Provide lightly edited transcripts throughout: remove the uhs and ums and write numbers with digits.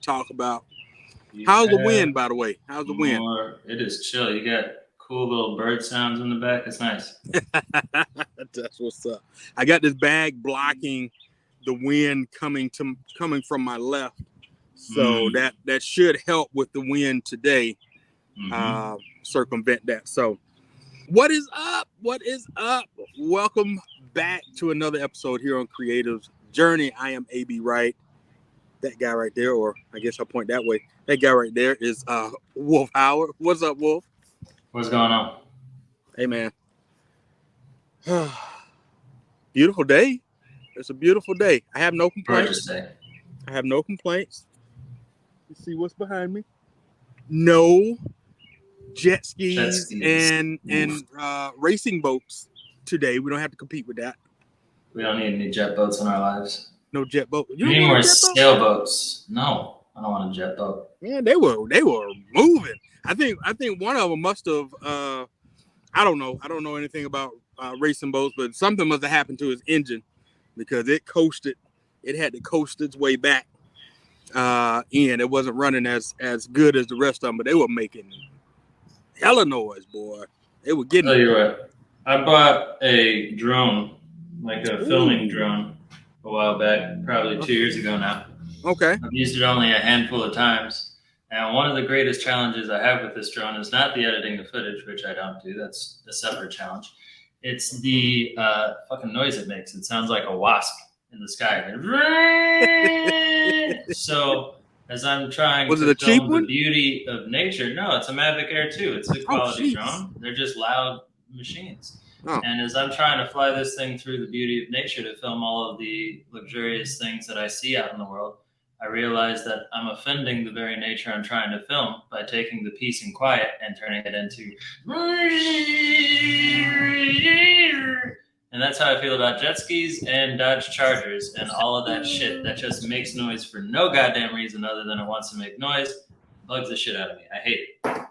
talk about. How's the wind, by the way? How's the wind? It is chill. You got cool little bird sounds in the back. It's nice. That's what's up. I got this bag blocking the wind coming from my left, so that should help with the wind today. Circumvent that. So, what is up? What is up? Welcome back to another episode here on Creative's Journey. I am AB Wright. That guy right there, or I guess I'll point that way. That guy right there is Wolf Howard. What's up, Wolf? What's going on? Hey, man. Beautiful day. It's a beautiful day. I have no complaints. I have no complaints. You see what's behind me? No jet skis and racing boats today. We don't have to compete with that. We don't need any jet boats in our lives. No jet boat. You need more sailboats. No, I don't want a jet boat. Yeah, they were moving. I think one of them must have. I don't know anything about racing boats, but something must have happened to his engine because it coasted. It had to coast its way back. And it wasn't running as good as the rest of them, but they were making hella noise, boy. They were getting. Tell you what, I bought a drone, like a filming drone, a while back, probably 2 years ago now. Okay. I've used it only a handful of times. And one of the greatest challenges I have with this drone is not the editing the footage, which I don't do. That's a separate challenge. It's the fucking noise it makes. It sounds like a wasp in the sky. So as I'm trying to film the beauty of nature, no, it's a Mavic Air 2. It's a quality drone. They're just loud machines. Oh. And as I'm trying to fly this thing through the beauty of nature to film all of the luxurious things that I see out in the world, I realize that I'm offending the very nature I'm trying to film by taking the peace and quiet and turning it into... And that's how I feel about jet skis and Dodge Chargers and all of that shit that just makes noise for no goddamn reason other than it wants to make noise. Bugs the shit out of me. I hate it.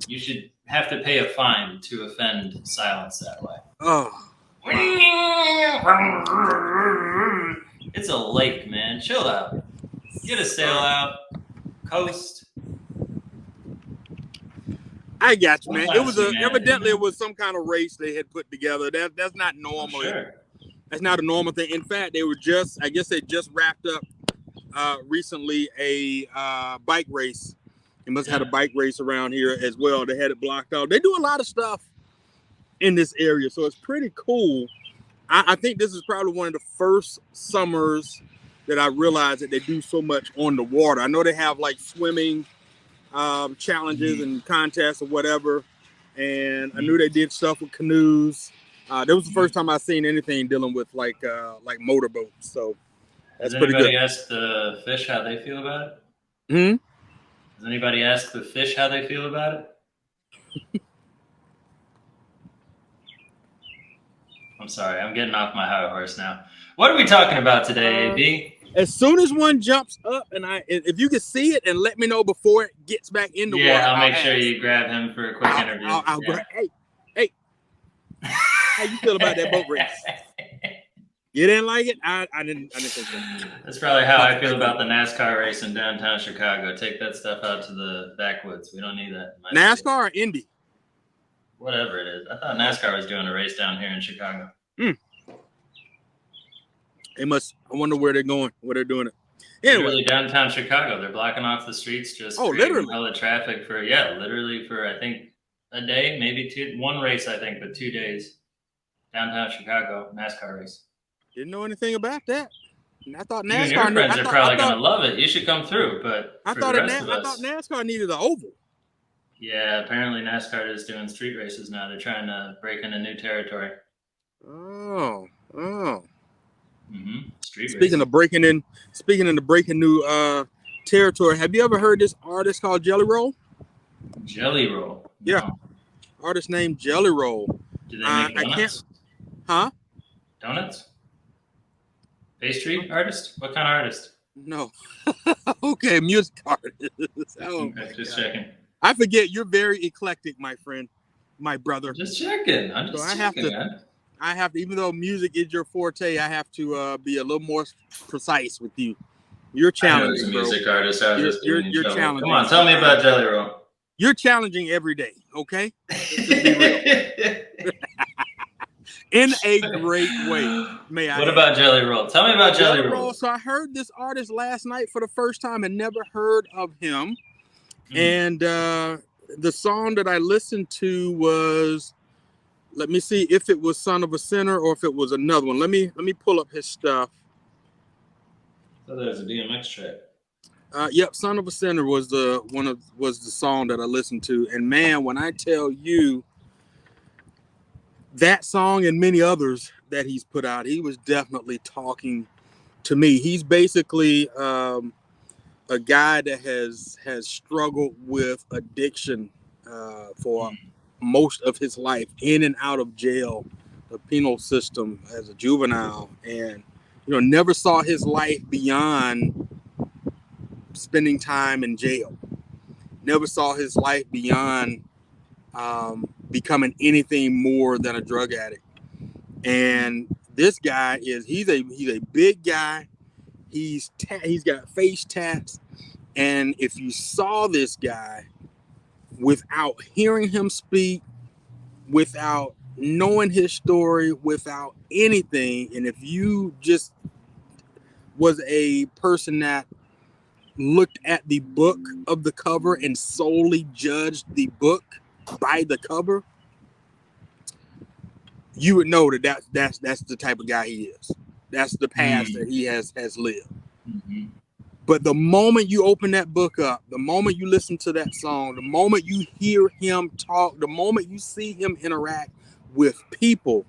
You should have to pay a fine to offend silence that way. Oh. It's a lake, man. Chill out. Get a sail out. Coast. I got you, man. It was evidently it was some kind of race they had put together. That's not normal. Sure. That's not a normal thing. In fact, they just wrapped up recently a bike race. They must have had a bike race around here as well. They had it blocked out. They do a lot of stuff in this area, so it's pretty cool. I think this is probably one of the first summers that I realized that they do so much on the water. I know they have like swimming challenges and contests or whatever, and I knew they did stuff with canoes. That was the first time I seen anything dealing with like motorboats. So that's pretty good. Has anybody asked the fish how they feel about it? Does anybody ask the fish how they feel about it? I'm sorry, I'm getting off my high horse now. What are we talking about today, AB? As soon as one jumps up, and if you can see it, and let me know before it gets back in the water. Yeah, I'll make sure you grab him for a quick interview. I'll grab. Hey, how you feel about that boat race? You didn't like it? I didn't think so. That's probably how I feel about the NASCAR race in downtown Chicago. Take that stuff out to the backwoods. We don't need that. NASCAR or Indy? Whatever it is. I thought NASCAR was doing a race down here in Chicago. I wonder where they're going, where they're doing it. Anyway, literally downtown Chicago. They're blocking off the streets, just literally hella traffic for I think a day, maybe one race, I think, but 2 days. Downtown Chicago, NASCAR race. Didn't know anything about that. I thought NASCAR. You and your friends are probably going to love it. You should come through, but I thought NASCAR needed an oval. Yeah, apparently NASCAR is doing street races now. They're trying to break into new territory. Oh. Street speaking races. of breaking new territory, have you ever heard this artist called Jelly Roll? Jelly Roll? Yeah. No. Artist named Jelly Roll. Do they make donuts? Donuts? Pastry artist? What kind of artist? No. Okay, music artist. Just checking. I forget, you're very eclectic, my friend, my brother. Just checking. I have to, even though music is your forte, I have to be a little more precise with you. You're challenging, I know it's a music artist. I was just getting in trouble. challenging. Come on, tell me about Jelly Roll. You're challenging every day, okay? Let's just be real. In a great way, may I What add. about Jelly Roll? Tell me about Jelly Roll. So I heard this artist last night for the first time and never heard of him. And the song that I listened to was, let me see if it was Son of a Sinner or if it was another one. Let me pull up his stuff. I thought there was a DMX track. Yep, Son of a Sinner was the song that I listened to. And man, when I tell you that song and many others that he's put out, he was definitely talking to me. He's basically a guy that has struggled with addiction for most of his life, in and out of jail, the penal system as a juvenile, and never saw his life beyond spending time in jail. Never saw his life beyond becoming anything more than a drug addict. And this guy he's a big guy. He's got face tats. And if you saw this guy without hearing him speak, without knowing his story, without anything, and if you just was a person that looked at the book of the cover and solely judged the book by the cover, you would know that's the type of guy he is. That's the past that he has lived. Mm-hmm. But the moment you open that book up, the moment you listen to that song, the moment you hear him talk, the moment you see him interact with people,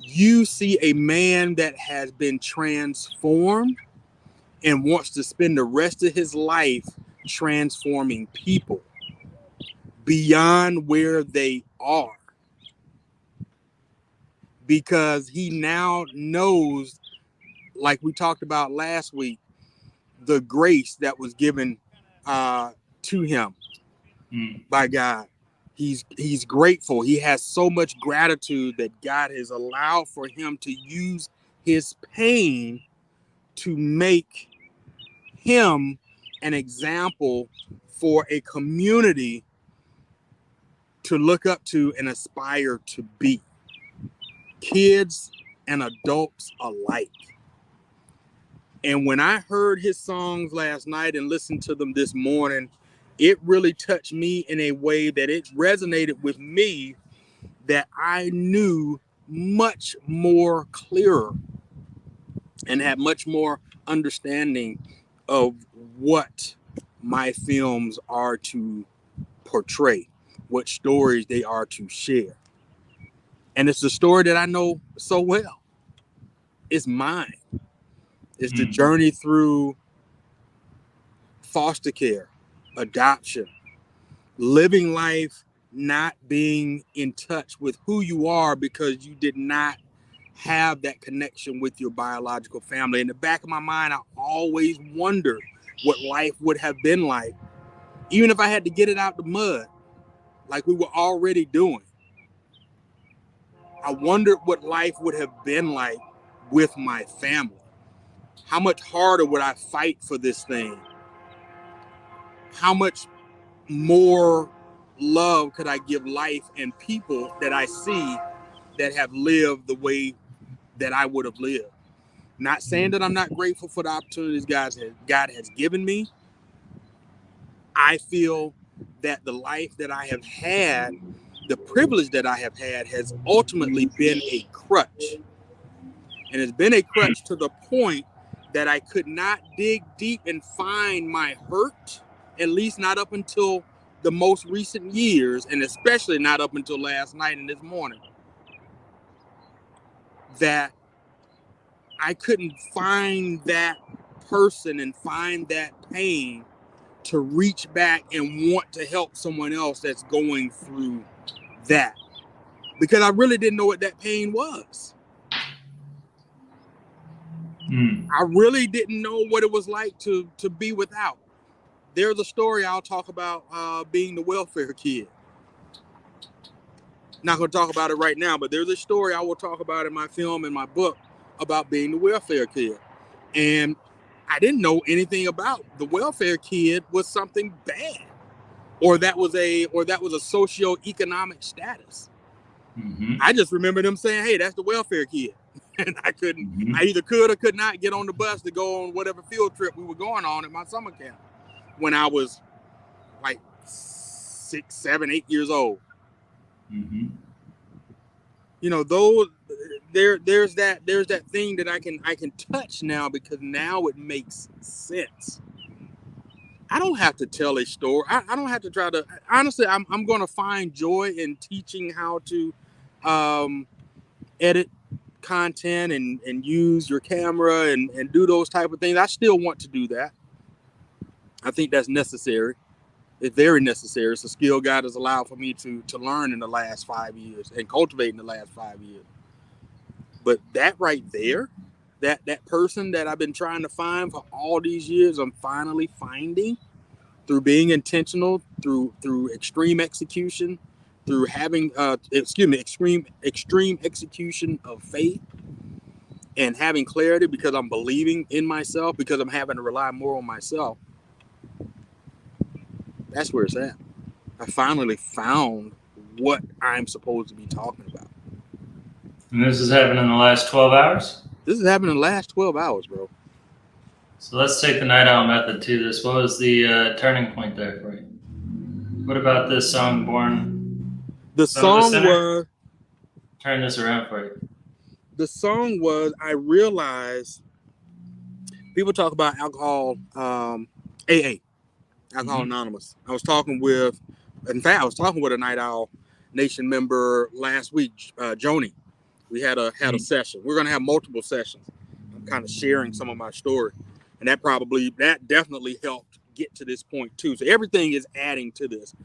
you see a man that has been transformed and wants to spend the rest of his life transforming people beyond where they are. Because he now knows, like we talked about last week, the grace that was given to him by God. He's grateful. He has so much gratitude that God has allowed for him to use his pain to make him an example for a community to look up to and aspire to be. Kids and adults alike. And when I heard his songs last night and listened to them this morning, it really touched me in a way that it resonated with me, that I knew much more clearer and had much more understanding of what my films are to portray, what stories they are to share. And it's the story that I know so well. It's mine. It's the journey through foster care, adoption, living life, not being in touch with who you are because you did not have that connection with your biological family. In the back of my mind, I always wondered what life would have been like, even if I had to get it out the mud, like we were already doing. I wondered what life would have been like with my family. How much harder would I fight for this thing? How much more love could I give life and people that I see that have lived the way that I would have lived? Not saying that I'm not grateful for the opportunities God has given me. I feel that the life that I have had, the privilege that I have had, has ultimately been a crutch. And it's been a crutch to the point that I could not dig deep and find my hurt, at least not up until the most recent years, and especially not up until last night and this morning, that I couldn't find that person and find that pain to reach back and want to help someone else that's going through that, because I really didn't know what that pain was. I really didn't know what it was like to be without. There's a story I'll talk about being the welfare kid. Not going to talk about it right now, but there's a story I will talk about in my film and my book about being the welfare kid. And I didn't know anything about the welfare kid was something bad, or that was a socioeconomic status. I just remember them saying, "Hey, that's the welfare kid," and I either could or could not get on the bus to go on whatever field trip we were going on at my summer camp when I was like 6, 7, 8 years old. You know, there's that thing that I can touch now, because now it makes sense. I don't have to tell a story. I don't have to try to. Honestly, I'm going to find joy in teaching how to edit content and use your camera and do those type of things. I still want to do that. I think that's necessary. It's very necessary. It's a skill God has allowed for me to learn in the last 5 years and cultivate in the last 5 years. But that right there, that person that I've been trying to find for all these years, I'm finally finding through being intentional, through extreme execution, through having extreme execution of faith, and having clarity because I'm believing in myself, because I'm having to rely more on myself. That's where it's at. I finally found what I'm supposed to be talking about. And this has happened in the last 12 hours? This has happened in the last 12 hours, bro. So let's take the night owl method to this. What was the turning point there for you? What about this song, Born? The song was... Turn this around for you. The song was, I realized people talk about alcohol, AA, Alcohol Anonymous. I was talking with a Night Owl Nation member last week, Joni. We had a session. We're going to have multiple sessions. I'm kind of sharing some of my story. And that definitely helped get to this point too. So everything is adding to this.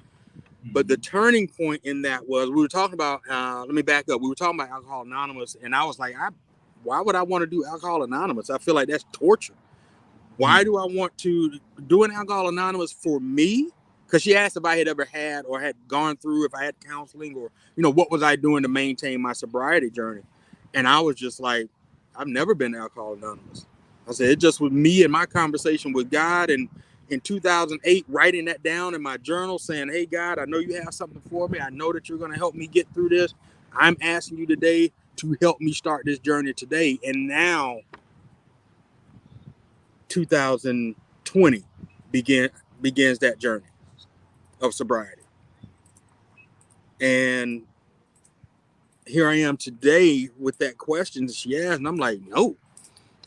But the turning point in that was, we were talking about, let me back up. We were talking about Alcohol Anonymous, and I was like, why would I want to do Alcohol Anonymous? I feel like that's torture. Why do I want to do an Alcohol Anonymous for me? Because she asked if I had ever had or had gone through, if I had counseling, or, what was I doing to maintain my sobriety journey? And I was just like, I've never been to Alcohol Anonymous. I said, it just was me and my conversation with God, and in 2008, writing that down in my journal, saying, hey, God, I know you have something for me. I know that you're going to help me get through this. I'm asking you today to help me start this journey today. And now 2020 begins that journey of sobriety. And here I am today with that question that she asked, and I'm like, no.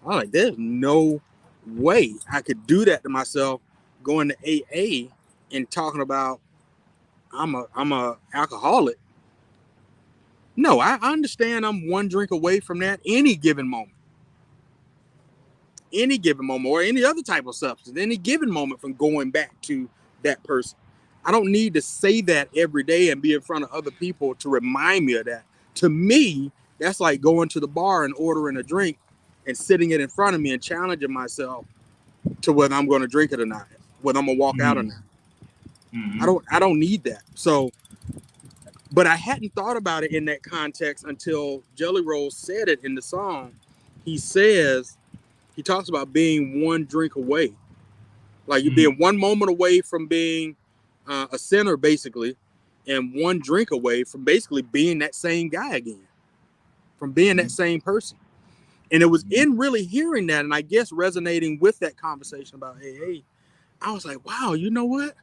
I'm like, there's no way I could do that to myself, going to AA and talking about I'm a alcoholic. No, I understand I'm one drink away from that any given moment, or any other type of substance, any given moment from going back to that person. I don't need to say that every day and be in front of other people to remind me of that. To me, that's like going to the bar and ordering a drink and sitting it in front of me and challenging myself to whether I'm going to drink it or not, whether I'm going to walk out or not. I don't need that. So, but I hadn't thought about it in that context until Jelly Roll said it in the song. He talks about being one drink away. Like you're being one moment away from being a sinner, basically, and one drink away from basically being that same guy again, from being that same person. And it was in really hearing that, and I guess resonating with that conversation about AA, I was like, wow, you know what?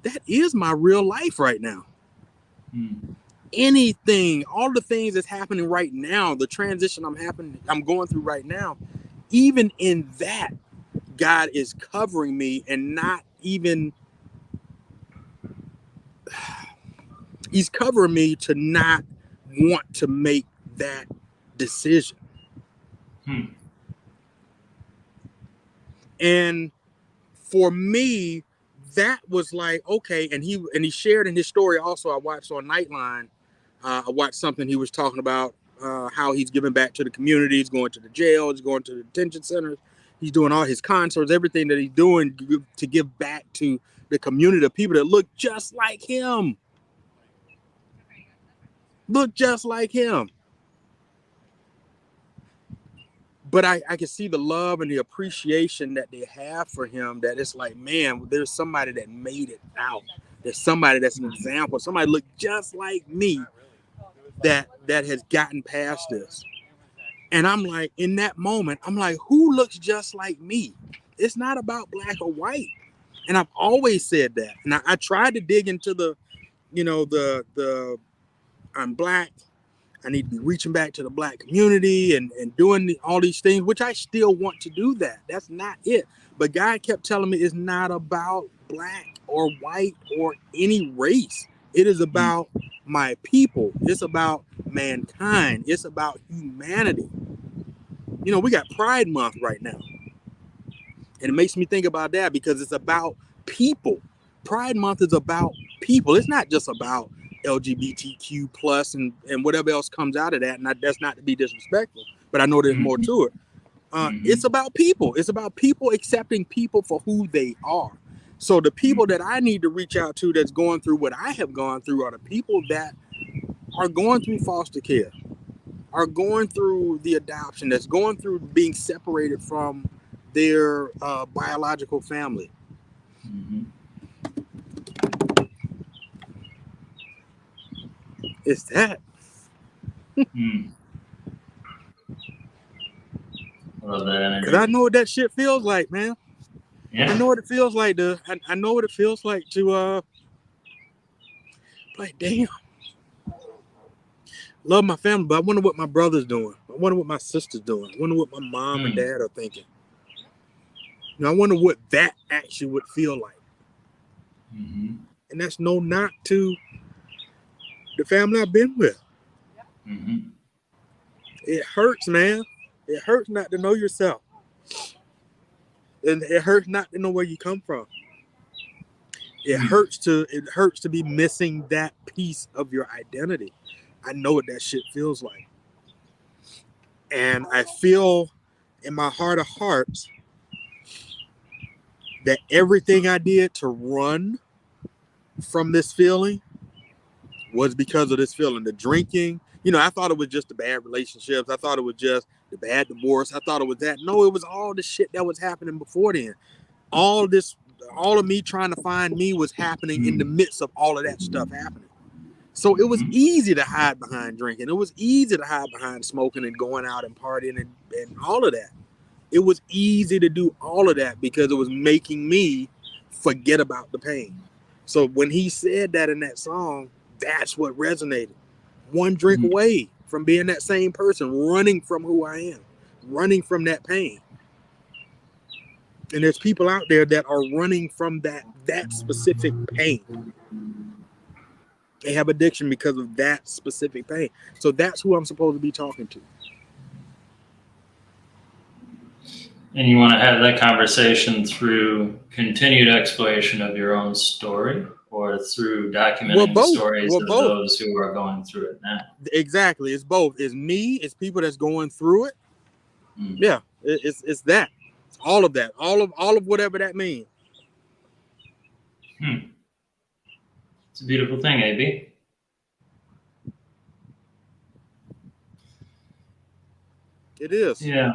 That is my real life right now. Anything, all the things that's happening right now, the transition I'm going through right now, even in that, God is covering me and not even, he's covering me to not want to make that decision. And for me, that was like, okay. And he shared in his story also, I watched on Nightline, I watched something he was talking about how he's giving back to the community. He's going to the jail, he's going to the detention centers, he's doing all his concerts, everything that he's doing to give back to the community of people that look just like him. but I can see the love and the appreciation that they have for him, that it's like, man, there's somebody that made it out. There's somebody that's an example. Somebody look just like me that has gotten past this. And I'm like, in that moment, I'm like, who looks just like me? It's not about black or white. And I've always said that. And I tried to dig into the, I'm black. I need to be reaching back to the black community and doing all these things, which I still want to do that. That's not it. But God kept telling me it's not about black or white or any race. It is about my people. It's about mankind. It's about humanity. We got Pride Month right now. And it makes me think about that because it's about people. Pride Month is about people. It's not just about LGBTQ plus and whatever else comes out of that. And that's not to be disrespectful, but I know there's more to it. It's about people. It's about people accepting people for who they are. So the people that I need to reach out to that's going through what I have gone through are the people that are going through foster care, are going through the adoption, that's going through being separated from their biological family. It's that. Love that energy. Because I know what that shit feels like, man. Yeah. I know what it feels like I know what it feels like to like, damn. Love my family, but I wonder what my brother's doing. I wonder what my sister's doing. I wonder what my mom and dad are thinking. I wonder what that actually would feel like. And that's no knock to the family I've been with. It hurts, man. It hurts not to know yourself. And it hurts not to know where you come from. It hurts to be missing that piece of your identity. I know what that shit feels like. And I feel in my heart of hearts that everything I did to run from this feeling was because of this feeling. The drinking, I thought it was just the bad relationships. I thought it was just the bad divorce. I thought it was that. No, it was all the shit that was happening before then. All of me trying to find me was happening in the midst of all of that stuff happening. So it was easy to hide behind drinking. It was easy to hide behind smoking and going out and partying and all of that. It was easy to do all of that because it was making me forget about the pain. So when he said that in that song, that's what resonated. One drink away from being that same person, running from who I am, running from that pain. And there's people out there that are running from that specific pain. They have addiction because of that specific pain. So that's who I'm supposed to be talking to. And you want to have that conversation through continued exploration of your own story or through documenting the stories of those who are going through it now? Exactly. It's both. It's me. It's people that's going through it. Yeah. It's that. It's all of that. All of whatever that means. It's a beautiful thing, AB. It is. Yeah.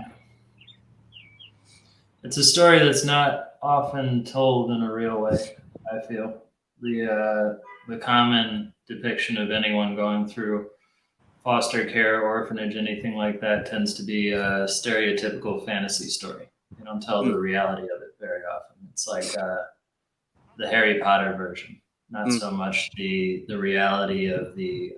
It's a story that's not often told in a real way, I feel. The common depiction of anyone going through foster care, orphanage, anything like that tends to be a stereotypical fantasy story. They don't tell the reality of it very often. It's like the Harry Potter version, not so much the reality of the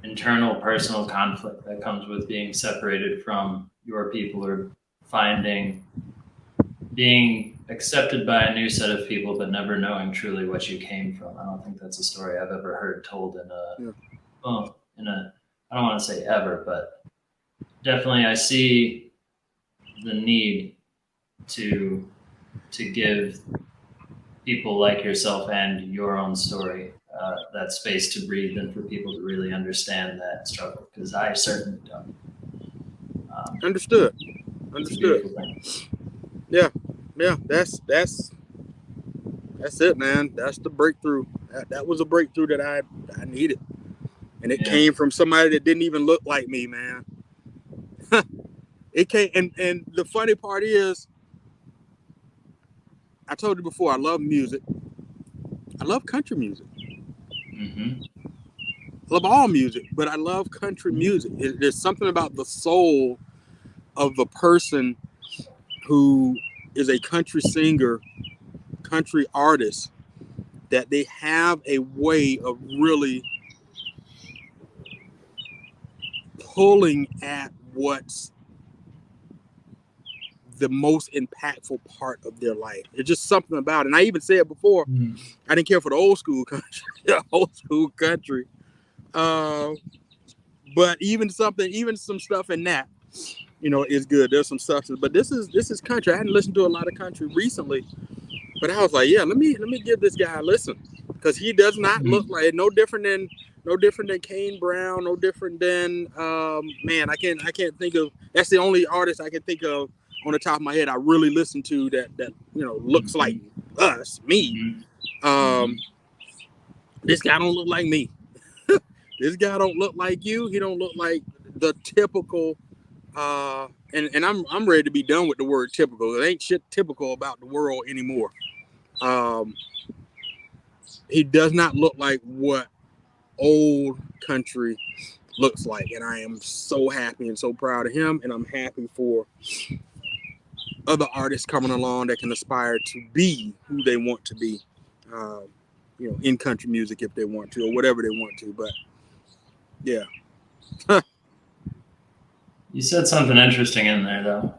internal personal conflict that comes with being separated from your people or being accepted by a new set of people, but never knowing truly what you came from. I don't think that's a story I've ever heard told in I don't want to say ever, but definitely I see the need to give people like yourself and your own story that space to breathe and for people to really understand that struggle, because I certainly don't. Understood. Yeah. That's it, man. That's the breakthrough. That was a breakthrough that I needed, and it came from somebody that didn't even look like me, man. It can't. And the funny part is, I told you before, I love music. I love country music. Mm-hmm. I love all music, but I love country music. There's something about the soul of a person who is a country singer, country artist, that they have a way of really pulling at what's the most impactful part of their life. It's just something about it. And I even said before, I didn't care for the old school country, but even some stuff in that, is good. There's some substance, but this is country. I hadn't listened to a lot of country recently, but I was like, yeah, let me give this guy a listen, because he does not look like no different than Kane Brown, no different than man. I can't think of. That's the only artist I can think of on the top of my head I really listen to that looks like me. This guy don't look like me. This guy don't look like you. He don't look like the typical. And I'm ready to be done with the word typical. It ain't shit typical about the world anymore. He does not look like what old country looks like, and I am so happy and so proud of him, and I'm happy for other artists coming along that can aspire to be who they want to be, in country music if they want to, or whatever they want to. But yeah. You said something interesting in there, though.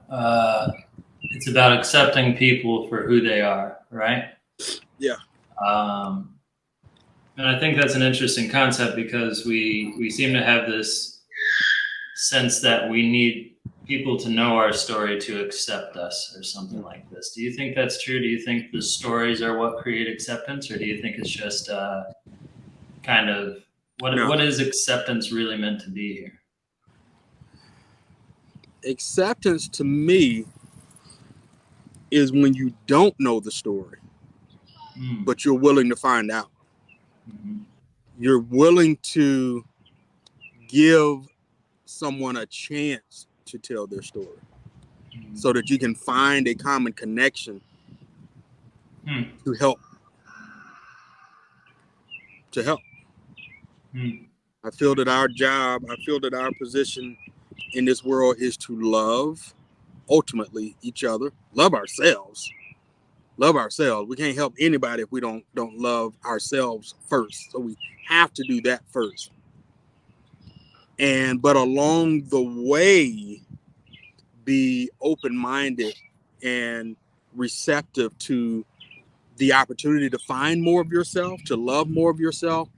It's about accepting people for who they are, right? Yeah. And I think that's an interesting concept, because we seem to have this sense that we need people to know our story to accept us, or something like this. Do you think that's true? Do you think the stories are what create acceptance, or do you think it's just kind of what is acceptance really meant to be here? Acceptance to me is when you don't know the story, but you're willing to find out. You're willing to give someone a chance to tell their story, so that you can find a common connection to help. I feel that our position in this world is to love, ultimately, each other, love ourselves. We can't help anybody if we don't love ourselves first. So we have to do that first. But along the way, be open-minded and receptive to the opportunity to find more of yourself, to love more of yourself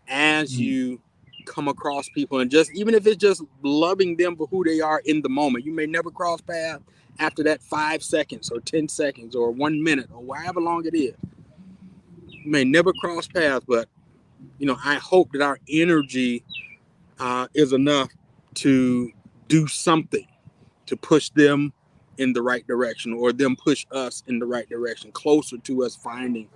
as you come across people, and just even if it's just loving them for who they are in the moment. You may never cross paths after that 5 seconds or 10 seconds or 1 minute or however long it is. You may never cross paths, but I hope that our energy is enough to do something to push them in the right direction, or them push us in the right direction, closer to us finding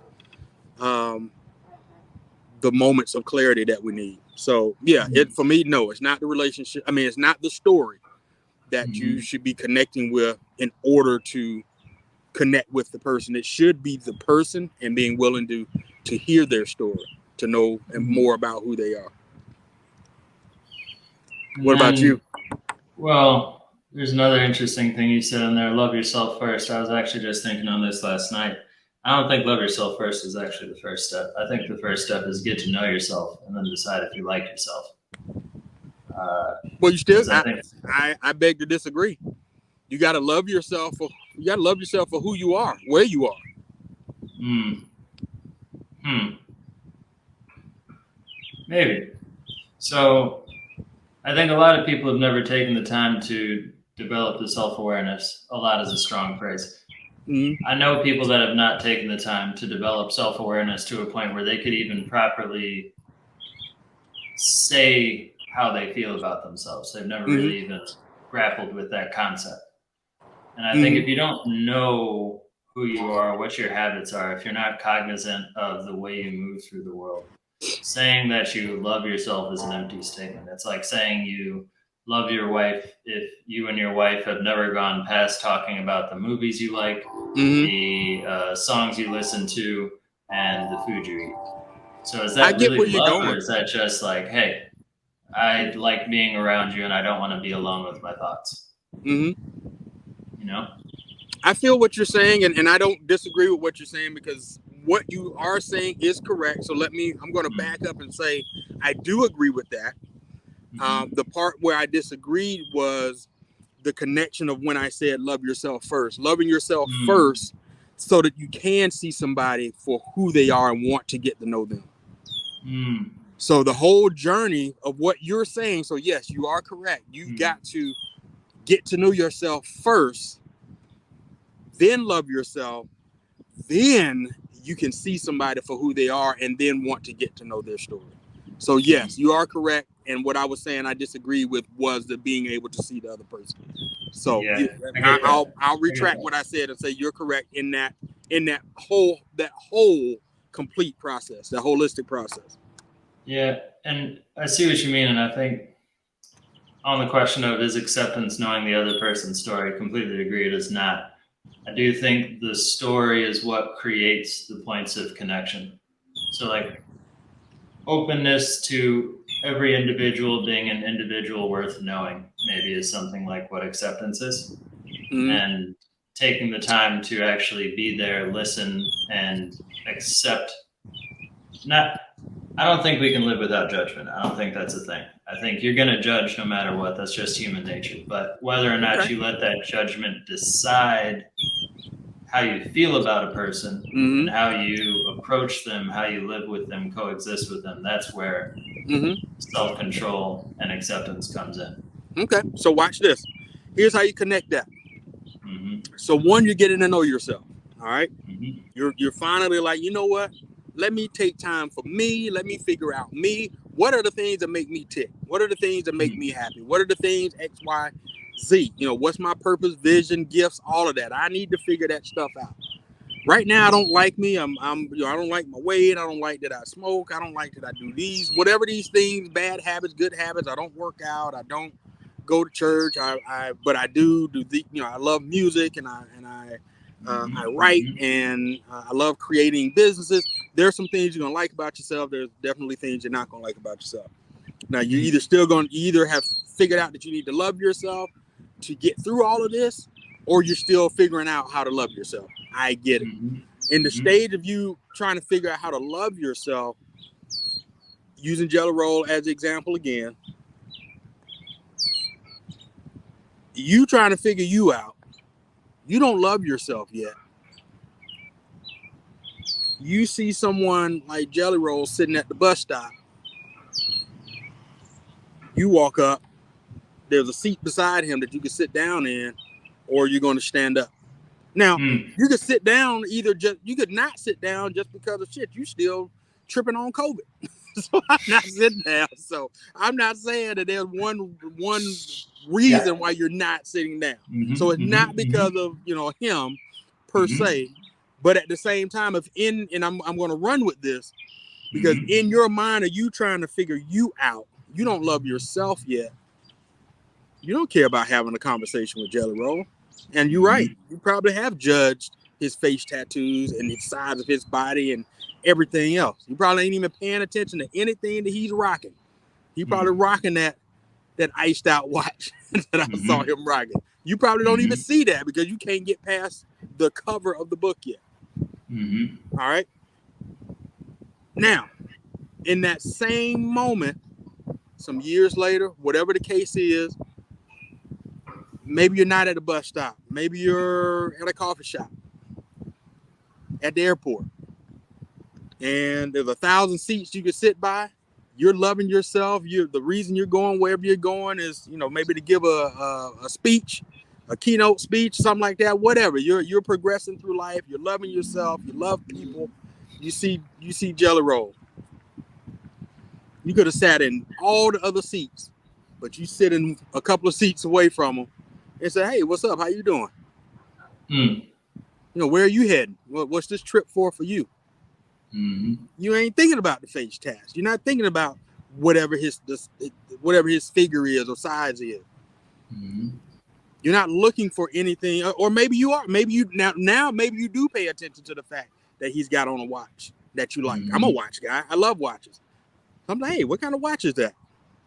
the moments of clarity that we need. So yeah, for me, no, it's not the relationship. I mean, it's not the story that you should be connecting with in order to connect with the person. It should be the person, and being willing to hear their story, to know and more about who they are. What about you? Well, there's another interesting thing you said in there. Love yourself first. I was actually just thinking on this last night. I don't think love yourself first is actually the first step. I think the first step is get to know yourself, and then decide if you like yourself. Well, you still, I beg to disagree. You got to love yourself for who you are, where you are. Maybe. So I think a lot of people have never taken the time to develop the self-awareness. A lot is a strong phrase. I know people that have not taken the time to develop self-awareness to a point where they could even properly say how they feel about themselves. They've never really even grappled with that concept. And I think if you don't know who you are, what your habits are, if you're not cognizant of the way you move through the world, saying that you love yourself is an empty statement. It's like saying you love your wife if you and your wife have never gone past talking about the movies you like, the songs you listen to, and the food you eat. So is that really love, or is that just like, hey, I like being around you and I don't want to be alone with my thoughts? You know? I feel what you're saying, and I don't disagree with what you're saying, because what you are saying is correct. So I'm going to back up and say I do agree with that. The part where I disagreed was the connection of when I said love yourself first. Loving yourself first so that you can see somebody for who they are and want to get to know them. So the whole journey of what you're saying, so yes, you are correct. You've got to get to know yourself first, then love yourself, then you can see somebody for who they are and then want to get to know their story. So yes, you are correct. And what I was saying I disagree with was the being able to see the other person. So I'll retract what I said and say you're correct in that whole complete process, that holistic process. Yeah, and I see what you mean, and I think on the question of is acceptance knowing the other person's story, I completely agree it is not. I do think the story is what creates the points of connection. So like openness to every individual being an individual worth knowing maybe is something like what acceptance is. And taking the time to actually be there, listen, and accept. I don't think we can live without judgment. I don't think that's a thing. I think you're going to judge no matter what. That's just human nature. But whether or not you let that judgment decide how you feel about a person and how you approach them, how you live with them, coexist with them, that's where self-control and acceptance comes in. Okay, so watch this. Here's how you connect that. So one, you're getting to know yourself. All right. You're finally like, you know what? Let me take time for me. Let me figure out me. What are the things that make me tick? What are the things that make me happy? What are the things X, Y, Z? You know, what's my purpose, vision, gifts, all of that. I need to figure that stuff out. Right now, I don't like me. I don't like my weight. I don't like that I smoke. I don't like that I do these, whatever these things, bad habits, good habits. I don't work out. I don't go to church. But I do the, I love music and I write and I love creating businesses. There's some things you're going to like about yourself. There's definitely things you're not going to like about yourself. Now, you're either have figured out that you need to love yourself to get through all of this, or you're still figuring out how to love yourself. I get it. In the stage of you trying to figure out how to love yourself, using Jelly Roll as an example again, you trying to figure you out. You don't love yourself yet. You see someone like Jelly Roll sitting at the bus stop. You walk up. There's a seat beside him that you can sit down in, or you're going to stand up. Now, you could sit down you could not sit down just because of shit. You still tripping on COVID. So I'm not sitting down. So I'm not saying that there's one reason why you're not sitting down. So it's not because of, him per se, but at the same time, and I'm going to run with this, because in your mind, are you trying to figure you out? You don't love yourself yet. You don't care about having a conversation with Jelly Roll. And you're right. You probably have judged his face tattoos and the size of his body and everything else. You probably ain't even paying attention to anything that he's rocking. He probably rocking that iced out watch that I saw him rocking. You probably don't even see that because you can't get past the cover of the book yet. All right. Now, in that same moment, some years later, whatever the case is, maybe you're not at a bus stop. Maybe you're at a coffee shop at the airport. And there's 1,000 seats you can sit by. You're loving yourself. The reason you're going wherever you're going is, maybe to give a speech, a keynote speech, something like that, whatever. You're progressing through life. You're loving yourself. You love people. You see Jelly Roll. You could have sat in all the other seats, but you sit in a couple of seats away from them and say, hey, what's up? How you doing? Where are you heading? What's this trip for you? You ain't thinking about the face tats. You're not thinking about whatever his figure is or size is. Mm-hmm. You're not looking for anything, or maybe you are. Maybe you now maybe you do pay attention to the fact that he's got on a watch that you like. Mm-hmm. I'm a watch guy. I love watches. I'm like, hey, what kind of watch is that?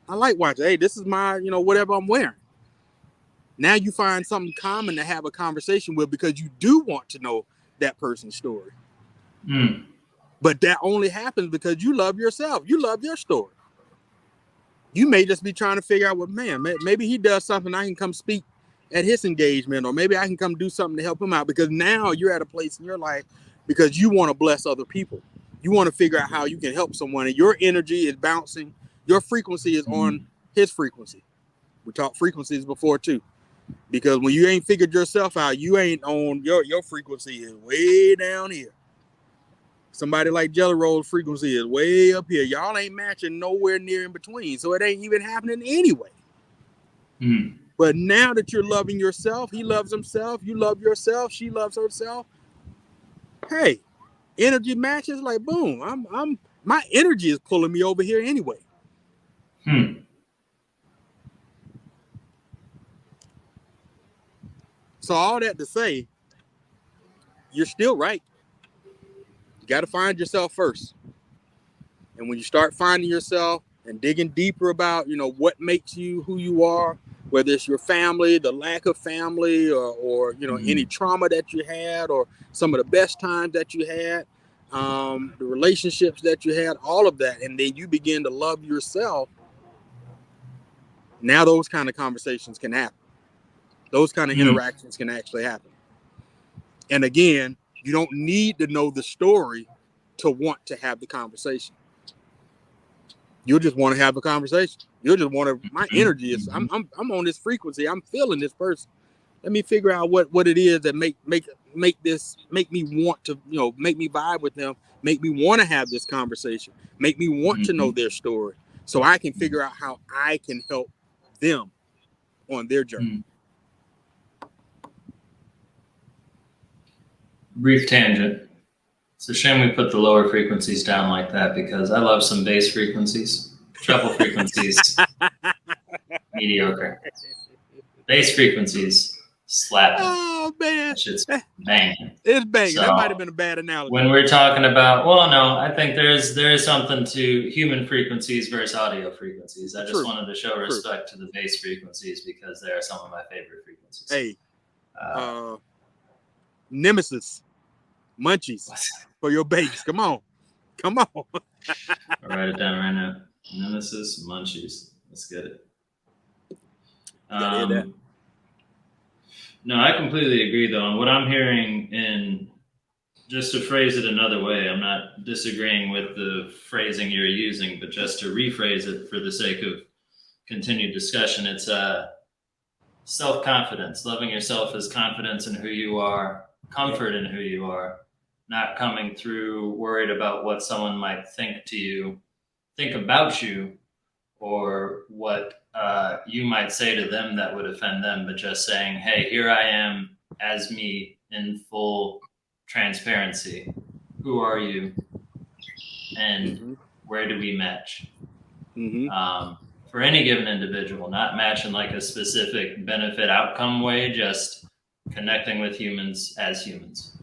I like watches. Hey, this is my, whatever I'm wearing. Now you find something common to have a conversation with because you do want to know that person's story. Mm. But that only happens because you love yourself. You love your story. You may just be trying to figure out, well, man, maybe he does something, I can come speak at his engagement, or maybe I can come do something to help him out, because now you're at a place in your life because you want to bless other people. You want to figure out how you can help someone, and your energy is bouncing. Your frequency is on his frequency. We talked frequencies before too, because when you ain't figured yourself out, you ain't on your frequency is way down here. Somebody like Jelly Roll's frequency is way up here. Y'all ain't matching nowhere near in between, so it ain't even happening anyway. Mm. But now that you're loving yourself, he loves himself, you love yourself, she loves herself. Hey, energy matches, like boom. I'm my energy is pulling me over here anyway. So all that to say, you're still right. You got to find yourself first. And when you start finding yourself and digging deeper about, what makes you who you are, whether it's your family, the lack of family, or any trauma that you had, or some of the best times that you had, the relationships that you had, all of that, and then you begin to love yourself. Now those kind of conversations can happen. Those kind of interactions can actually happen. And again, you don't need to know the story to want to have the conversation. You'll just want to have a conversation. You'll just want to. My energy is. I'm on this frequency. I'm feeling this person. Let me figure out what it is that make me want to, make me vibe with them. Make me want to have this conversation. Make me want to know their story, so I can figure out how I can help them on their journey. Brief tangent. It's a shame we put the lower frequencies down like that, because I love some bass frequencies. Treble frequencies, mediocre. Bass frequencies, slapping. Oh man, that shit's banging. It's banging. So, that might have been a bad analogy. When we're talking about, well, no, I think there is something to human frequencies versus audio frequencies. I just wanted to show respect to the bass frequencies, because they are some of my favorite frequencies. Hey, Nemesis, Munchies for your bass. Come on. I'll write it down right now. Nemesis, Munchies. Let's get it. No, I completely agree, though. And what I'm hearing, and just to phrase it another way, I'm not disagreeing with the phrasing you're using, but just to rephrase it for the sake of continued discussion, it's self-confidence. Loving yourself is confidence in who you are, comfort in who you are, not coming through worried about what someone might think about you, or what you might say to them that would offend them, but just saying, hey, here I am as me in full transparency. Who are you? And where do we match? For any given individual, not matching like a specific benefit outcome way, just connecting with humans as humans.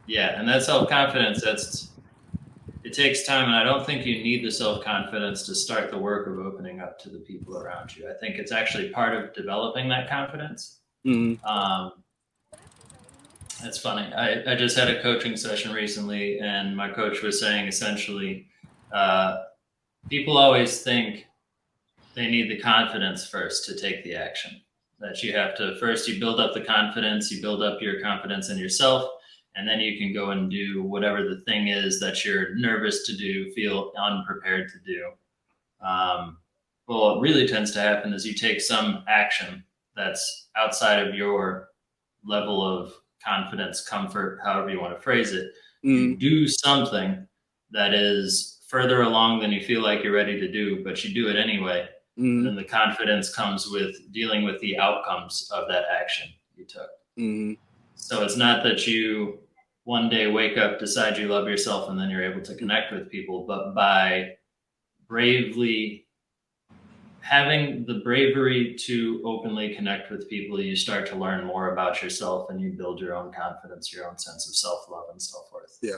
Yeah, and that self-confidence, it takes time, and I don't think you need the self-confidence to start the work of opening up to the people around you. I think it's actually part of developing that confidence. That's funny. I just had a coaching session recently, and my coach was saying essentially, people always think they need the confidence first to take the action. That you have to, first you build up the confidence, you build up your confidence in yourself, and then you can go and do whatever the thing is that you're nervous to do, feel unprepared to do. Well, what really tends to happen is you take some action that's outside of your level of confidence, comfort, however you want to phrase it. You do something that is further along than you feel like you're ready to do, but you do it anyway. And then the confidence comes with dealing with the outcomes of that action you took. So it's not that you one day wake up, decide you love yourself, and then you're able to connect with people. But by bravely having the bravery to openly connect with people, you start to learn more about yourself, and you build your own confidence, your own sense of self-love and self-worth. Yeah.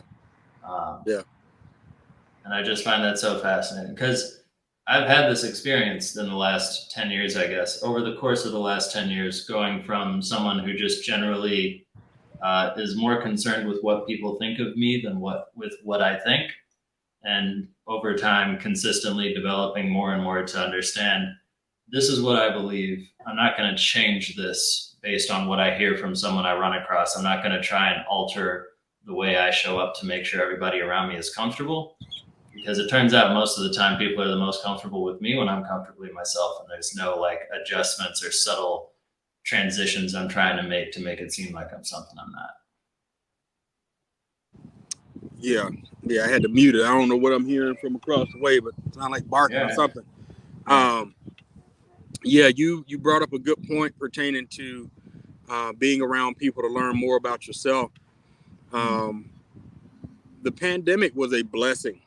Yeah. And I just find that so fascinating because I've had this experience in the last 10 years, I guess, over the course of the last 10 years, going from someone who just generally is more concerned with what people think of me than with what I think. And over time, consistently developing more and more to understand this is what I believe. I'm not going to change this based on what I hear from someone I run across. I'm not going to try and alter the way I show up to make sure everybody around me is comfortable. Because it turns out most of the time people are the most comfortable with me when I'm comfortably myself, and there's no like adjustments or subtle transitions I'm trying to make it seem like I'm something I'm not. Yeah, I had to mute it. I don't know what I'm hearing from across the way, but it sounds like barking or something. Yeah, you brought up a good point pertaining to being around people to learn more about yourself. The pandemic was a blessing.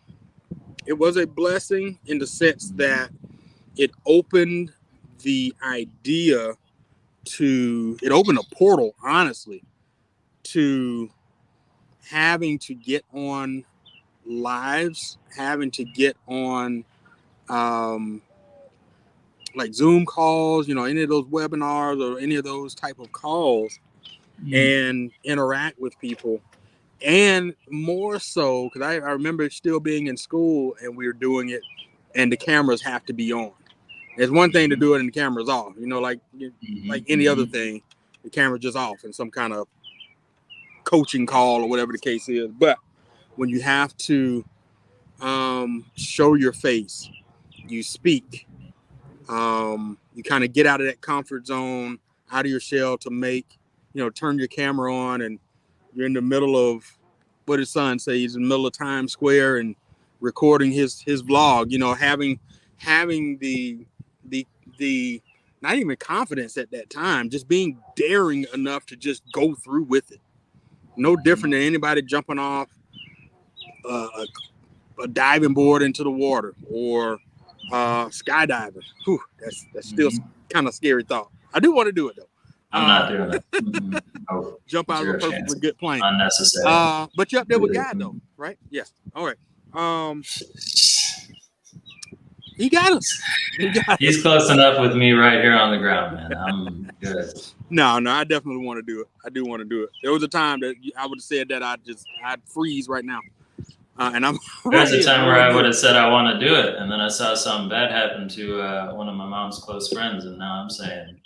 It was a blessing in the sense that it opened the idea it opened a portal, honestly, to having to get on lives, having to get on like Zoom calls, any of those webinars or any of those type of calls and interact with people. And more so, because I remember still being in school and we were doing it and the cameras have to be on. It's one thing to do it and the camera's off, like any other thing, the camera's just off in some kind of coaching call or whatever the case is. But when you have to show your face, you speak, you kind of get out of that comfort zone, out of your shell to make, turn your camera on, and you're in the middle of what his son says, he's in the middle of Times Square and recording his vlog, having the not even confidence at that time, just being daring enough to just go through with it. No different than anybody jumping off a diving board into the water or skydiving. Whew, that's still kind of scary thought. I do want to do it though. I'm not doing it. No, jump out of a perfectly good plane. Unnecessary. But you're up there with God though, right? Yes. All right. He got us. He's close enough with me right here on the ground, man. I'm good. No, I definitely want to do it. I do want to do it. There was a time that I would have said that I'd freeze right now. And I'm. There's a time where I would have said I want to do it, and then I saw something bad happen to one of my mom's close friends, and now I'm saying,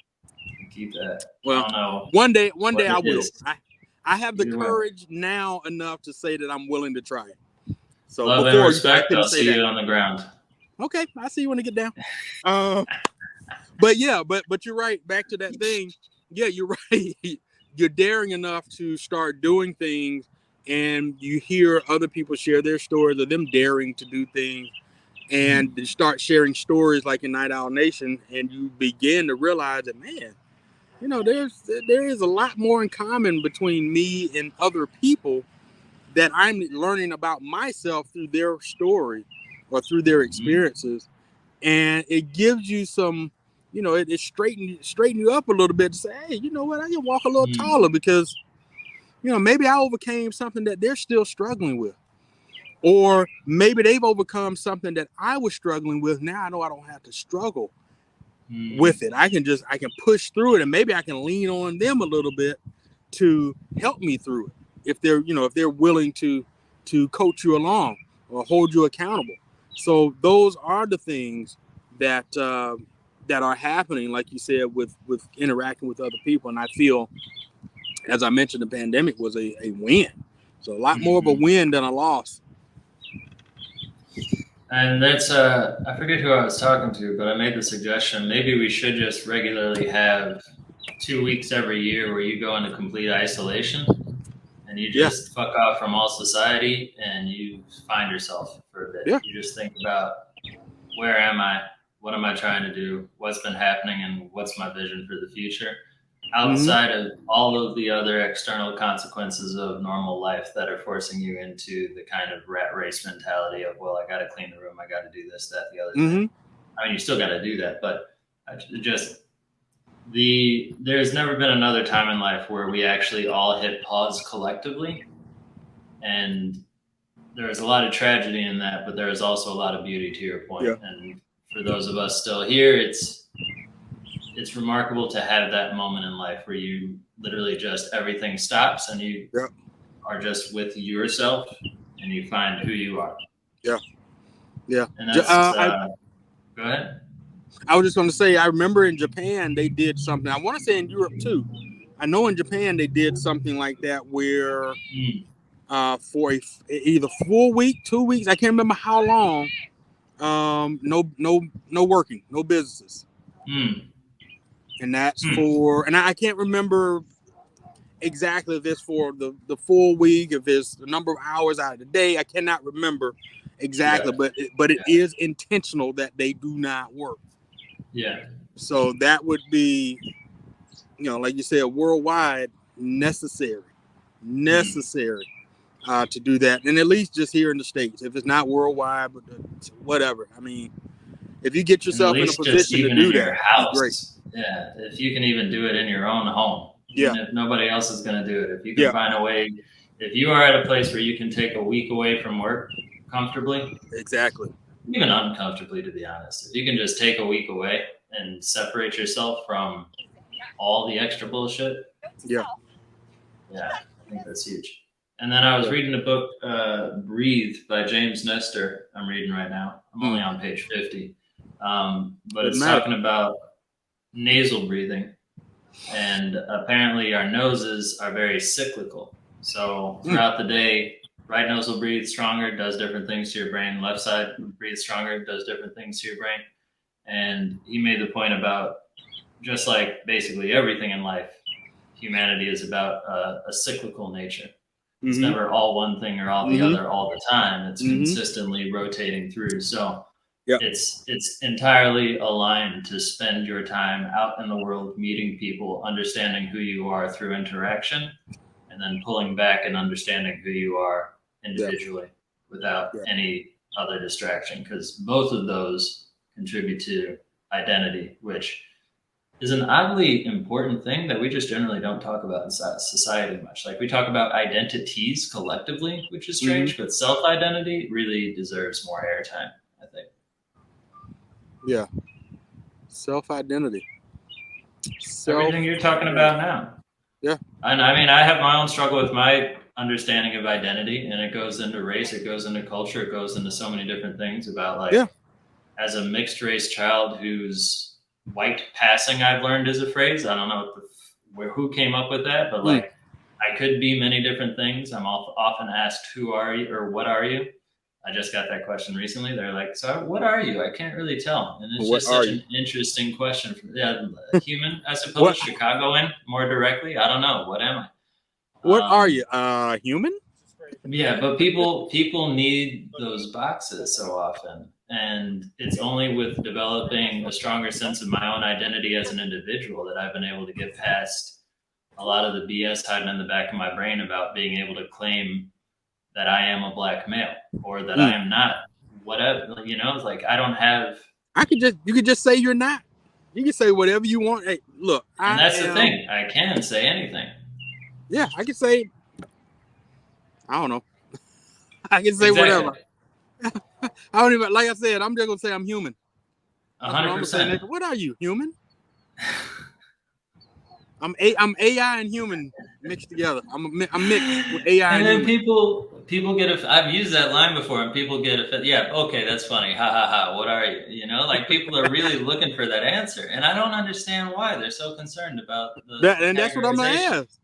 keep that. Well, I don't know one day I will. I have the courage now enough to say that I'm willing to try it. So love and respect. I'll see you on the ground. Okay, I see you when you get down. But yeah, but you're right. Back to that thing. Yeah, you're right. You're daring enough to start doing things, and you hear other people share their stories of them daring to do things, and start sharing stories like in Night Owl Nation, and you begin to realize that, man, there is a lot more in common between me and other people that I'm learning about myself through their story or through their experiences. And it gives you some, it straighten you up a little bit to say, hey, you know what, I can walk a little taller because, maybe I overcame something that they're still struggling with. Or maybe they've overcome something that I was struggling with. Now I know I don't have to struggle with it. I can push through it, and maybe I can lean on them a little bit to help me through it. If they're willing to coach you along or hold you accountable. So those are the things that are happening, like you said, with interacting with other people. And I feel, as I mentioned, the pandemic was a win. So a lot more of a win than a loss. And that's, I forget who I was talking to, but I made the suggestion, maybe we should just regularly have 2 weeks every year where you go into complete isolation and you just fuck off from all society and you find yourself for a bit. Yeah. You just think about, where am I? What am I trying to do? What's been happening and what's my vision for the future? outside of all of the other external consequences of normal life that are forcing you into the kind of rat race mentality of, well, I got to clean the room, I got to do this, that, the other thing. I mean, you still got to do that, but there's never been another time in life where we actually all hit pause collectively, and there's a lot of tragedy in that, but there is also a lot of beauty, to your point. Yeah. And for those of us still here, it's remarkable to have that moment in life where you literally just everything stops and you are just with yourself and you find who you are. Yeah. And that's go ahead. I was just going to say, I remember in Japan they did something. I want to say in Europe too. I know in Japan they did something like that where for either 4 weeks, 2 weeks, I can't remember how long. No working, no businesses. And that's for, and I can't remember exactly if it's for the full week, if it's the number of hours out of the day. I cannot remember exactly, but it is intentional that they do not work. Yeah. So that would be, like you said, worldwide necessary to do that, and at least just here in the States. If it's not worldwide, but whatever. I mean, if you get yourself in a position to do that, it's great. Yeah, if you can even do it in your own home, even if nobody else is going to do it. If you can find a way, if you are at a place where you can take a week away from work comfortably, exactly, even uncomfortably, to be honest, if you can just take a week away and separate yourself from all the extra bullshit, I think that's huge. And then I was reading the book Breathe by James Nestor. I'm reading right now. I'm only on page 50. But it's talking about nasal breathing. And apparently our noses are very cyclical. So throughout the day, right nose will breathe stronger, does different things to your brain. Left side breathes stronger, does different things to your brain. And he made the point about just like basically everything in life, humanity is about a cyclical nature. It's never all one thing or all the other all the time. It's consistently rotating through. So it's entirely aligned to spend your time out in the world, meeting people, understanding who you are through interaction, and then pulling back and understanding who you are individually without any other distraction. Because both of those contribute to identity, which is an oddly important thing that we just generally don't talk about in society much. Like we talk about identities collectively, which is strange, but self-identity really deserves more airtime, I think. Yeah. Self-identity. Everything you're talking about now. Yeah. And I mean, I have my own struggle with my understanding of identity, and it goes into race, it goes into culture, it goes into so many different things about like, as a mixed race child who's white passing, I've learned is a phrase. I don't know who came up with that, but like I could be many different things. I'm often asked, who are you or what are you? I just got that question recently. They're like, so what are you? I can't really tell. And it's just such an interesting question. Human, I suppose, Chicagoan more directly. I don't know. What am I? What are you? Human? Yeah, but people need those boxes so often. And it's only with developing a stronger sense of my own identity as an individual that I've been able to get past a lot of the BS hiding in the back of my brain about being able to claim that I am a black male or that I am not whatever. It's like I don't have. You could just say you're not. You can say whatever you want. Hey, look. And that's the thing. I can say anything. Yeah, I can say. I don't know. I can say whatever. I don't even, like I said, I'm just gonna say I'm human. 100%. What are you, human? I'm AI and human mixed together. I'm mixed with AI and then human. people get I've used that line before, and people get offended. Yeah, okay, that's funny. Ha ha ha. What are you? Like people are really looking for that answer, and I don't understand why they're so concerned about and that's what I'm gonna ask.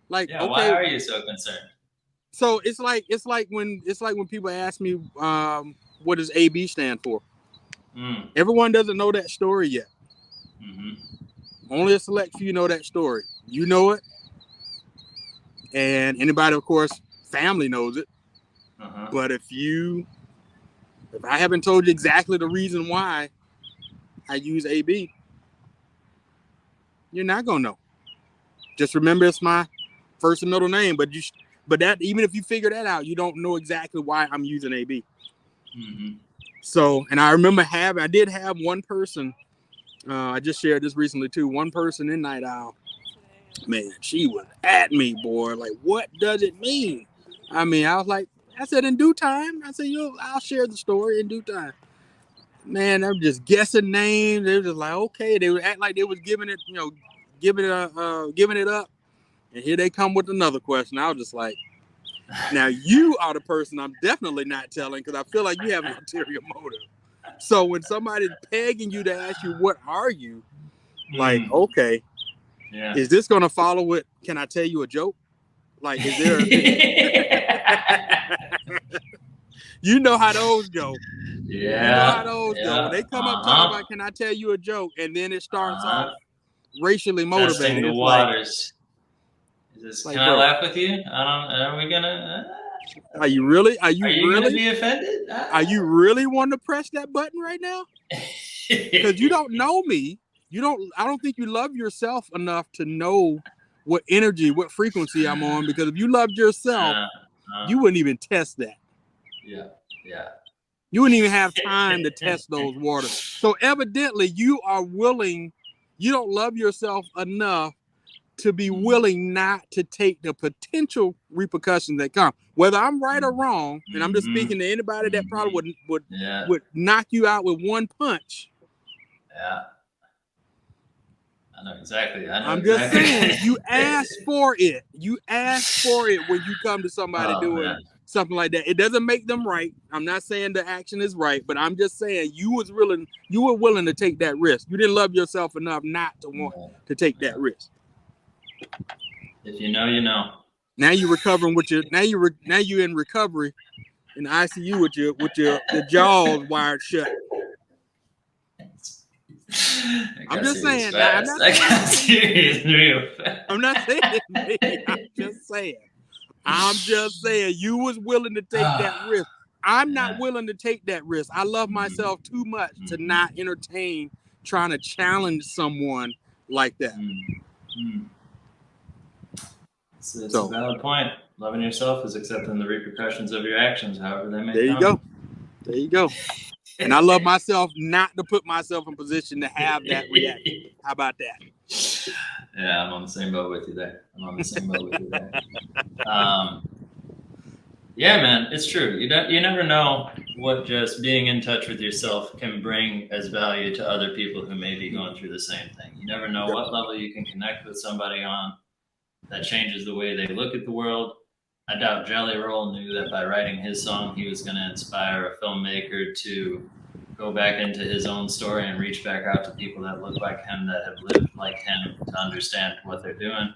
Like, okay, why are you so concerned? So it's like when people ask me, what does AB stand for? Everyone doesn't know that story yet. Only a select few know that story. You know it, and anybody, of course, family knows it. But if I haven't told you exactly the reason why I use AB, you're not gonna know. Just remember it's my first and middle name. But that even if you figure that out, you don't know exactly why I'm using AB. Mm-hmm. So, and I remember I did have one person. I just shared this recently too. One person in Night Owl, man, she was at me, boy. Like, what does it mean? I mean, I was like, I said, in due time. I said, I'll share the story in due time. Man, I'm just guessing names. They were just like, okay. They would act like they was giving it, giving it up. And here they come with another question. I was just like, now you are the person I'm definitely not telling because I feel like you have an ulterior motive. So when somebody's pegging you to ask you, what are you? Like, okay, is this going to follow with, can I tell you a joke? Like, is there you know how those go. Yeah. You know how those go. When they come up talking about, can I tell you a joke? And then it starts off racially motivated. Testing the waters. Is this, like, can I laugh with you? Are we gonna? Are you really? Are you really gonna be offended? Are you really wanting to press that button right now? Because you don't know me. I don't think you love yourself enough to know what energy, what frequency I'm on. Because if you loved yourself, you wouldn't even test that. Yeah. You wouldn't even have time to test those waters. So evidently you are willing, you don't love yourself enough to be willing not to take the potential repercussions that come. Whether I'm right or wrong, and I'm just speaking to anybody that probably would knock you out with one punch. Yeah. I know exactly. I'm just saying, you ask for it. You ask for it when you come to somebody doing something like that. It doesn't make them right. I'm not saying the action is right, but I'm just saying you were willing to take that risk. You didn't love yourself enough not to want to take that risk. If you know, you know. Now you're recovering now you're in recovery in the ICU with your jaws wired shut. I'm just saying. I'm just saying you was willing to take that risk. I'm not willing to take that risk. I love myself too much to not entertain trying to challenge someone like that. It's a valid point. Loving yourself is accepting the repercussions of your actions, however they may come. There you go. And I love myself not to put myself in position to have that reaction. How about that? Yeah, I'm on the same boat with you there. Yeah, man, it's true. You never know what just being in touch with yourself can bring as value to other people who may be going through the same thing. You never know what level you can connect with somebody on that changes the way they look at the world. I doubt Jelly Roll knew that by writing his song, he was going to inspire a filmmaker to go back into his own story and reach back out to people that look like him, that have lived like him, to understand what they're doing.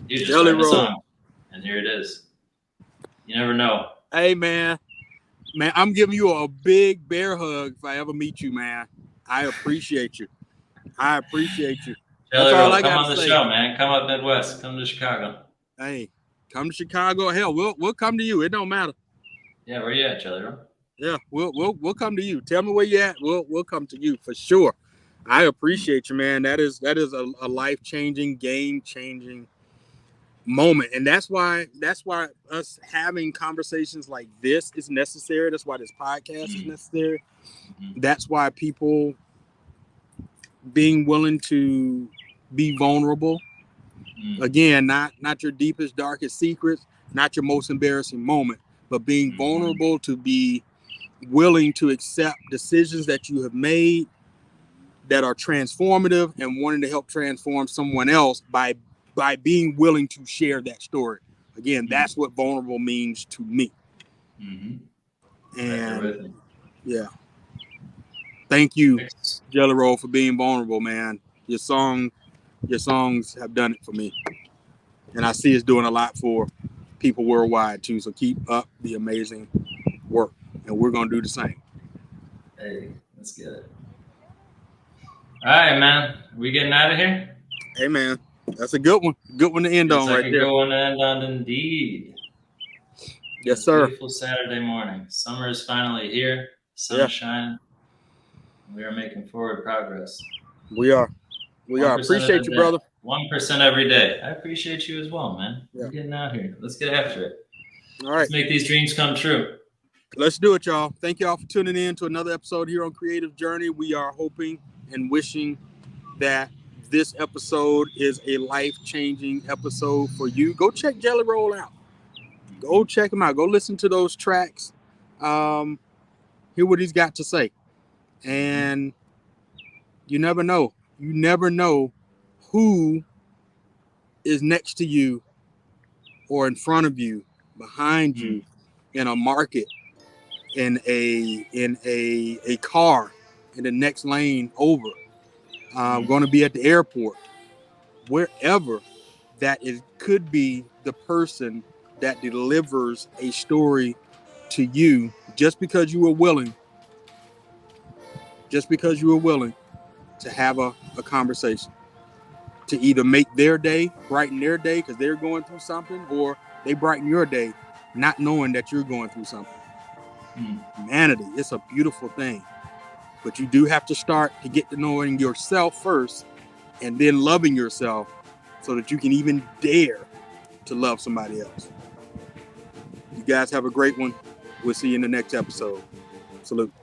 You just write the song, and here it is. You never know. Hey, man, I'm giving you a big bear hug if I ever meet you, man. I appreciate you. Jelly Roll, come on the show, man. Come up Midwest. Come to Chicago. Hey, come to Chicago. Hell, we'll come to you. It don't matter. Yeah, where you at, Jelly Roll? Yeah, we'll come to you. Tell me where you at. We'll come to you for sure. I appreciate you, man. That is a life-changing, game-changing moment, and that's why us having conversations like this is necessary. That's why this podcast is necessary. That's why people being willing to be vulnerable. Again, not your deepest, darkest secrets, not your most embarrassing moment, but being vulnerable to be willing to accept decisions that you have made that are transformative and wanting to help transform someone else by being willing to share that story. Again, that's what vulnerable means to me. And yeah, thank you, Jelly Roll, for being vulnerable, man. Your songs have done it for me, and I see it's doing a lot for people worldwide too. So keep up the amazing work, and we're gonna do the same. Hey, let's get it. All right, man. We getting out of here? Hey, man. That's a good one. Good one to end on right there. Good one to end on indeed. Yes, sir. Beautiful Saturday morning. Summer is finally here. Sun is shining. We are making forward progress. We are. Appreciate you, brother. 1% every day. I appreciate you as well, man. Yeah. We're getting out here. Let's get after it. All right. Let's make these dreams come true. Let's do it, y'all. Thank y'all for tuning in to another episode here on Creative Journey. We are hoping and wishing that this episode is a life-changing episode for you. Go check Jelly Roll out. Go check him out. Go listen to those tracks. Hear what he's got to say. And you never know. You never know who is next to you or in front of you, behind you, in a market, in a car, in the next lane over, going to be at the airport, wherever that is, could be the person that delivers a story to you just because you were willing to have a conversation, to either make their day, brighten their day because they're going through something, or they brighten your day not knowing that you're going through something. Humanity, it's a beautiful thing. But you do have to start to get to knowing yourself first and then loving yourself so that you can even dare to love somebody else. You guys have a great one. We'll see you in the next episode. Salute.